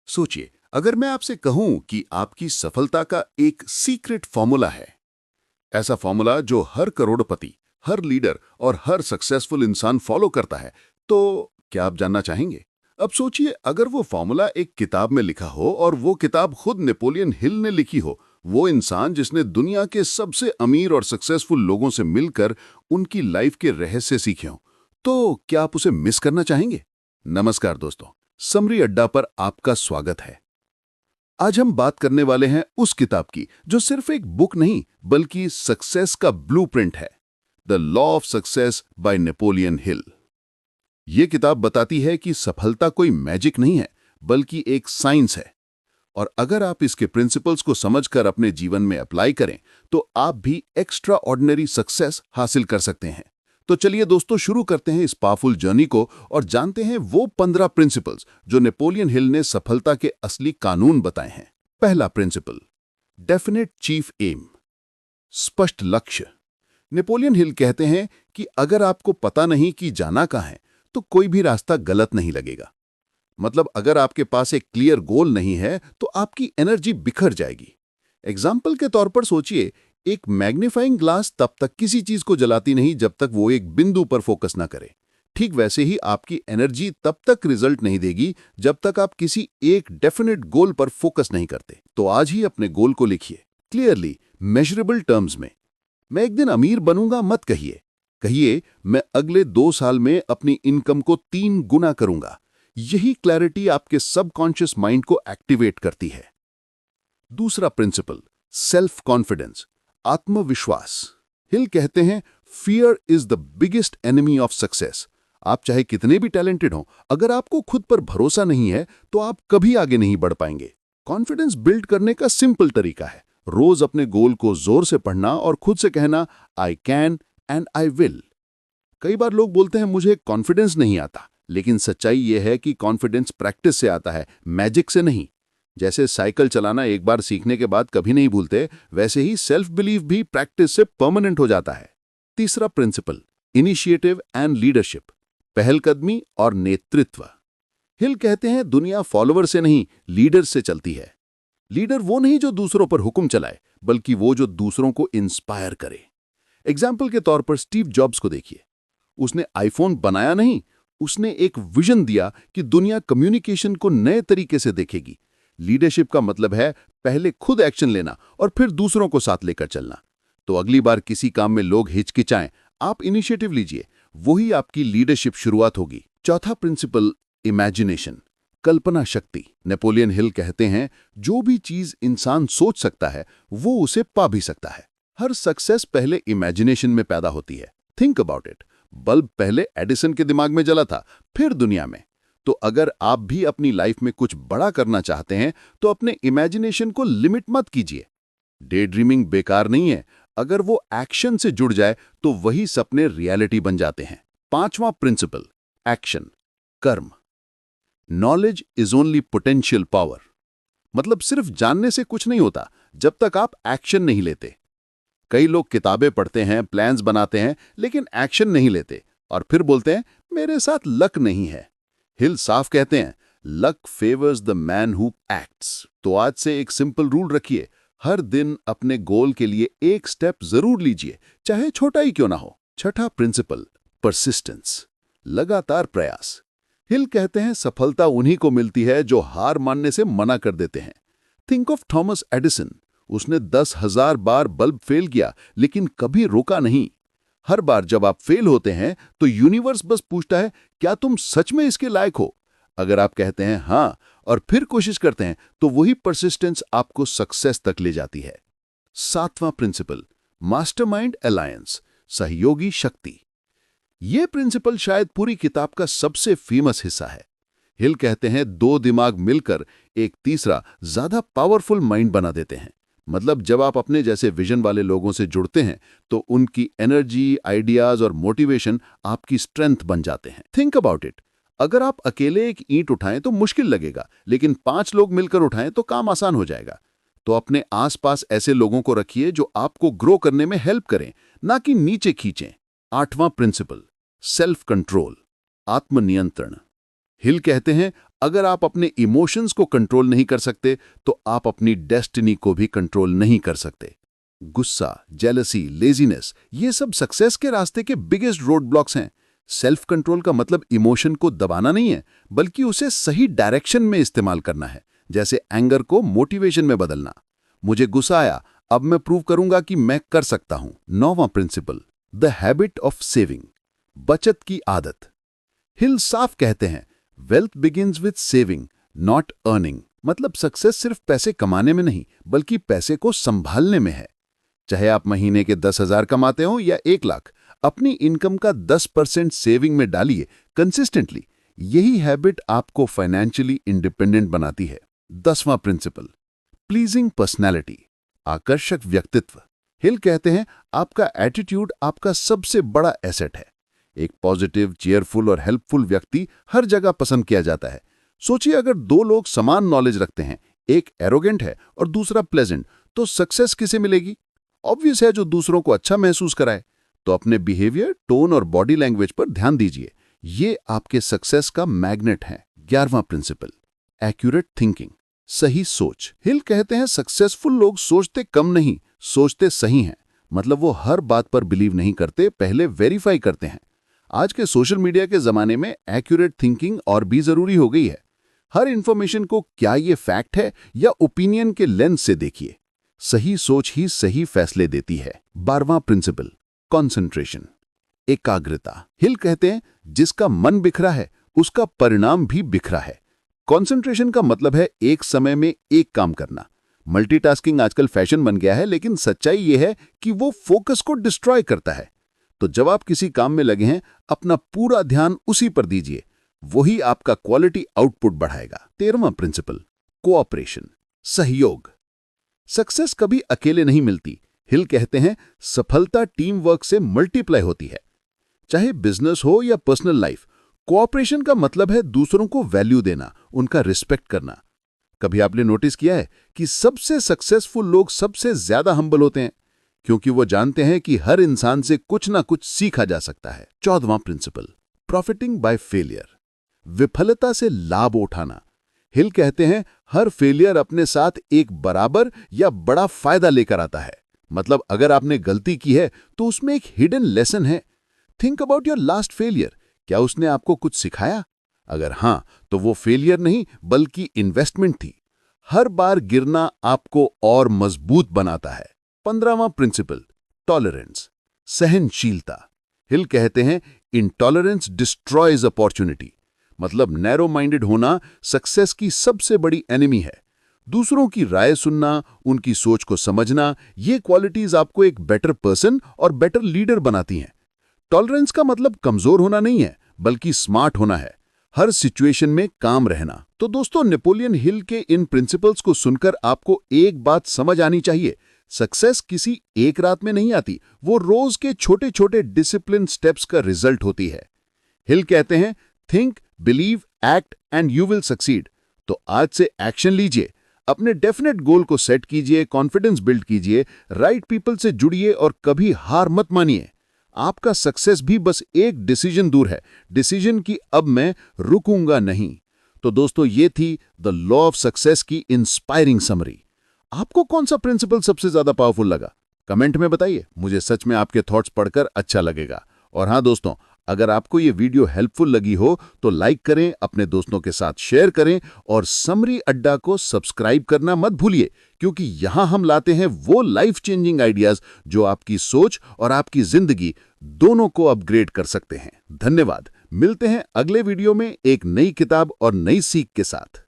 सोचिए, अगर मैं आपसे कहूं कि आपकी सफलता का एक सीक्रेट फॉर्मूला है, ऐसा फॉर्मूला जो हर करोड़पति, हर लीडर और हर सक्सेसफुल इंसान फॉलो करता है, तो क्या आप जानना चाहेंगे? अब सोचिए, अगर वो फॉर्मूला एक किताब में लिखा हो और वो किताब खुद नेपोलियन हिल ने लिखी हो, वो इंसान जिसने दुनिया के सबसे अमीर और सक्सेसफुल लोगों से मिलकर उनकी लाइफ के रहस्य सीखे हों, तो क्या आप उसे मिस करना चाहेंगे? नमस्कार दोस्तों, समरी अड्डा पर आपका स्वागत है। आज हम बात करने वाले हैं उस किताब की जो सिर्फ एक बुक नहीं बल्कि सक्सेस का ब्लूप्रिंट है, the law of success by Napoleon Hill. ये किताब बताती है कि सफलता कोई मैजिक नहीं है बल्कि एक साइंस है, और अगर आप इसके प्रिंसिपल्स को समझकर अपने जीवन में अप्लाई करें तो आप भी एक्स्ट्रा ऑर्डिनरी सक्सेस हासिल कर सकते हैं। तो चलिए दोस्तों, शुरू करते हैं इस पावरफुल जर्नी को और जानते हैं वो 15 प्रिंसिपल्स जो नेपोलियन हिल ने सफलता के असली कानून बताए हैं। पहला प्रिंसिपल, डेफिनेट चीफ एम, स्पष्ट लक्ष्य। नेपोलियन हिल कहते हैं कि अगर आपको पता नहीं कि जाना कहाँ है तो कोई भी रास्ता गलत नहीं लगेगा। मतलब अगर आपके पास एक क्लियर गोल नहीं है तो आपकी एनर्जी बिखर जाएगी। एग्जाम्पल के तौर पर सोचिए, एक मैग्नीफाइंग ग्लास तब तक किसी चीज को जलाती नहीं जब तक वो एक बिंदु पर फोकस ना करे। ठीक वैसे ही आपकी एनर्जी तब तक रिजल्ट नहीं देगी जब तक आप किसी एक डेफिनेट गोल पर फोकस नहीं करते। तो आज ही अपने गोल को लिखिए, क्लियरली, मेजरेबल टर्म्स में। मैं एक दिन अमीर बनूंगा मत कहिए, कहिए मैं अगले 2 साल में अपनी इनकम को 3 गुना करूंगा। यही क्लैरिटी आपके सबकॉन्शियस माइंड को एक्टिवेट करती है। दूसरा प्रिंसिपल, सेल्फ कॉन्फिडेंस, आत्मविश्वास। हिल कहते हैं fear is the biggest enemy of success. आप चाहे कितने भी टैलेंटेड हों, अगर आपको खुद पर भरोसा नहीं है तो आप कभी आगे नहीं बढ़ पाएंगे। कॉन्फिडेंस बिल्ड करने का सिंपल तरीका है, रोज अपने गोल को जोर से पढ़ना और खुद से कहना, I can and I will. कई बार लोग बोलते हैं मुझे कॉन्फिडेंस नहीं आता, लेकिन सच्चाई यह है कि कॉन्फिडेंस प्रैक्टिस से आता है, मैजिक से नहीं। जैसे साइकिल चलाना एक बार सीखने के बाद कभी नहीं भूलते, वैसे ही सेल्फ बिलीव भी प्रैक्टिस से परमानेंट हो जाता है। तीसरा प्रिंसिपल, इनिशिएटिव एंड लीडरशिप, पहलकदमी और नेतृत्व। हिल कहते हैं दुनिया फॉलोवर से नहीं, लीडर से चलती है। लीडर वो नहीं जो दूसरों पर हुक्म चलाए, बल्कि वो जो दूसरों को इंस्पायर करे। एग्जाम्पल के तौर पर स्टीव जॉब्स को देखिए, उसने आईफोन बनाया नहीं, उसने एक विजन दिया कि दुनिया कम्युनिकेशन को नए तरीके से देखेगी। लीडरशिप का मतलब है पहले खुद एक्शन लेना और फिर दूसरों को साथ लेकर चलना। तो अगली बार किसी काम में लोग हिचकिचाएं, आप इनिशिएटिव लीजिए, वही आपकी लीडरशिप शुरुआत होगी। चौथा प्रिंसिपल, इमेजिनेशन, कल्पना शक्ति। नेपोलियन हिल कहते हैं जो भी चीज इंसान सोच सकता है वो उसे पा भी सकता है। हर सक्सेस पहले इमेजिनेशन में पैदा होती है। थिंक अबाउट इट, बल्ब पहले एडिसन के दिमाग में जला था, फिर दुनिया में। तो अगर आप भी अपनी लाइफ में कुछ बड़ा करना चाहते हैं तो अपने इमेजिनेशन को लिमिट मत कीजिए। डे ड्रीमिंग बेकार नहीं है, अगर वो एक्शन से जुड़ जाए तो वही सपने रियलिटी बन जाते हैं। पांचवा प्रिंसिपल, एक्शन, कर्म। Knowledge is only potential power. मतलब सिर्फ जानने से कुछ नहीं होता जब तक आप एक्शन नहीं लेते। कई लोग किताबें पढ़ते हैं, प्लान्स बनाते हैं, लेकिन एक्शन नहीं लेते और फिर बोलते हैं मेरे साथ लक नहीं है। हिल साफ कहते हैं luck favours the man who acts. तो आज से एक सिंपल रूल रखिए, हर दिन अपने गोल के लिए एक स्टेप जरूर लीजिए, चाहे छोटा ही क्यों ना हो। छठा प्रिंसिपल, परसिस्टेंस, लगातार प्रयास। हिल कहते हैं सफलता उन्हीं को मिलती है जो हार मानने से मना कर देते हैं। थिंक ऑफ थॉमस एडिसन, उसने 10,000 बार बल्ब फेल किया लेकिन कभी रोका नहीं। हर बार जब आप फेल होते हैं तो यूनिवर्स बस पूछता है क्या तुम सच में इसके लायक हो। अगर आप कहते हैं हाँ और फिर कोशिश करते हैं तो वही परसिस्टेंस आपको सक्सेस तक ले जाती है। सातवां प्रिंसिपल, मास्टरमाइंड अलायंस, सहयोगी शक्ति। यह प्रिंसिपल शायद पूरी किताब का सबसे फेमस हिस्सा है। हिल कहते हैं 2 दिमाग मिलकर एक तीसरा ज्यादा पावरफुल माइंड बना देते हैं। मतलब जब आप अपने जैसे विजन वाले लोगों से जुड़ते हैं तो उनकी एनर्जी, आइडियाज और मोटिवेशन आपकी स्ट्रेंथ बन जाते हैं। थिंक अबाउट इट, अगर आप अकेले एक ईंट उठाएं तो मुश्किल लगेगा, लेकिन 5 लोग मिलकर उठाएं तो काम आसान हो जाएगा। तो अपने आसपास ऐसे लोगों को रखिए जो आपको ग्रो करने में हेल्प करें, ना कि नीचे खींचें। आठवां प्रिंसिपल, सेल्फ कंट्रोल, आत्मनियंत्रण। हिल कहते हैं अगर आप अपने इमोशंस को कंट्रोल नहीं कर सकते तो आप अपनी डेस्टिनी को भी कंट्रोल नहीं कर सकते। गुस्सा, जेलसी, लेजीनेस, ये सब सक्सेस के रास्ते के बिगेस्ट रोड ब्लॉक्स हैं। सेल्फ कंट्रोल का मतलब इमोशन को दबाना नहीं है, बल्कि उसे सही डायरेक्शन में इस्तेमाल करना है। जैसे एंगर को मोटिवेशन में बदलना। मुझे गुस्सा आया, अब मैं प्रूव करूंगा कि मैं कर सकता हूं। 9वां principle, the habit of saving, बचत की आदत। हिल साफ कहते हैं, wealth begins with saving not earning. मतलब सक्सेस सिर्फ पैसे कमाने में नहीं, बल्कि पैसे को संभालने में है। चाहे आप महीने के 10,000 कमाते हो या 1 लाख, अपनी इनकम का 10% सेविंग में डालिए कंसिस्टेंटली। यही हैबिट आपको फाइनेंशियली इंडिपेंडेंट बनाती है। 10वां प्रिंसिपल, प्लीजिंग पर्सनैलिटी, आकर्षक व्यक्तित्व। हिल कहते हैं, आपका एटीट्यूड आपका सबसे बड़ा एसेट है। एक पॉजिटिव, चेयरफुल और हेल्पफुल व्यक्ति हर जगह पसंद किया जाता है। सोचिए, अगर 2 लोग समान नॉलेज रखते हैं, एक एरोगेंट है और दूसरा प्लेजेंट, तो सक्सेस किसे मिलेगी? ऑब्वियस है, जो दूसरों को अच्छा महसूस कराए। तो अपने बिहेवियर, टोन और बॉडी लैंग्वेज पर ध्यान दीजिए। ये आपके सक्सेस का मैग्नेट है। 11वां प्रिंसिपल, एक्यूरेट थिंकिंग, सही सोच। हिल कहते हैं, सक्सेसफुल लोग सोचते कम नहीं, सोचते सही हैं। मतलब वो हर बात पर बिलीव नहीं करते, पहले वेरीफाई करते हैं। आज के सोशल मीडिया के जमाने में एक्यूरेट थिंकिंग और भी जरूरी हो गई है। हर इंफॉर्मेशन को क्या ये फैक्ट है या ओपिनियन के लेंस से देखिए। सही सोच ही सही फैसले देती है। 12वां प्रिंसिपल, कंसंट्रेशन, एकाग्रता। हिल कहते हैं, जिसका मन बिखरा है उसका परिणाम भी बिखरा है। कंसंट्रेशन का मतलब है एक समय में एक काम करना। मल्टीटास्किंग आजकल फैशन बन गया है, लेकिन सच्चाई यह है कि वो फोकस को डिस्ट्रॉय करता है। तो जब आप किसी काम में लगे हैं, अपना पूरा ध्यान उसी पर दीजिए। वही आपका क्वालिटी आउटपुट बढ़ाएगा। 13वां प्रिंसिपल, कोऑपरेशन, सहयोग। सक्सेस कभी अकेले नहीं मिलती। हिल कहते हैं, सफलता टीम वर्क से मल्टीप्लाई होती है। चाहे बिजनेस हो या पर्सनल लाइफ, कोऑपरेशन का मतलब है दूसरों को वैल्यू देना, उनका रिस्पेक्ट करना। कभी आपने नोटिस किया है कि सबसे सक्सेसफुल लोग सबसे ज्यादा हम्बल होते हैं, क्योंकि वो जानते हैं कि हर इंसान से कुछ ना कुछ सीखा जा सकता है। 14वां प्रिंसिपल, प्रॉफिटिंग बाय फेलियर, विफलता से लाभ उठाना। हिल कहते हैं, हर फेलियर अपने साथ एक बराबर या बड़ा फायदा लेकर आता है। मतलब अगर आपने गलती की है तो उसमें एक हिडन लेसन है। Think about your last failure. क्या उसने आपको कुछ सिखाया? अगर हां, तो वो फेलियर नहीं बल्कि इन्वेस्टमेंट थी। हर बार गिरना आपको और मजबूत बनाता है। 15वां प्रिंसिपल, टॉलरेंस, सहनशीलता। हिल कहते हैं, इंटॉलरेंस डिस्ट्रॉयज अपॉर्चुनिटी। मतलब नैरो माइंडेड होना सक्सेस की सबसे बड़ी एनिमी है। दूसरों की राय सुनना, उनकी सोच को समझना, ये क्वालिटीज आपको एक बेटर पर्सन और बेटर लीडर बनाती हैं। टॉलरेंस का मतलब कमजोर होना नहीं है, बल्कि स्मार्ट होना है। हर सिचुएशन में काम रहना। तो दोस्तों, नेपोलियन हिल के इन प्रिंसिपल्स को सुनकर आपको एक बात समझ आनी चाहिए, सक्सेस किसी एक रात में नहीं आती, वो रोज के छोटे छोटे डिसिप्लिन स्टेप्स का रिजल्ट होती है। हिल कहते हैं, think, believe, act and you will succeed. तो आज से एक्शन लीजिए, अपने डेफिनेट गोल को सेट कीजिए, कॉन्फिडेंस बिल्ड कीजिए, राइट पीपल से जुड़िए और कभी हार मत मानिए। आपका सक्सेस भी बस एक डिसीजन दूर है, डिसीजन की अब मैं रुकूंगा नहीं। तो दोस्तों, ये थी द लॉ ऑफ सक्सेस की इंस्पायरिंग समरी। आपको कौन सा प्रिंसिपल सबसे ज्यादा पावरफुल लगा? कमेंट में बताइए, मुझे सच में आपके थॉट्स पढ़कर अच्छा लगेगा। और हाँ दोस्तों, अगर आपको ये वीडियो हेल्पफुल लगी हो तो लाइक करें, अपने दोस्तों के साथ शेयर करें और समरी अड्डा को सब्सक्राइब करना मत भूलिए, क्योंकि यहां हम लाते हैं वो लाइफ चेंजिंग आइडियाज जो आपकी सोच और आपकी जिंदगी दोनों को अपग्रेड कर सकते हैं। धन्यवाद। मिलते हैं अगले वीडियो में एक नई किताब और नई सीख के साथ।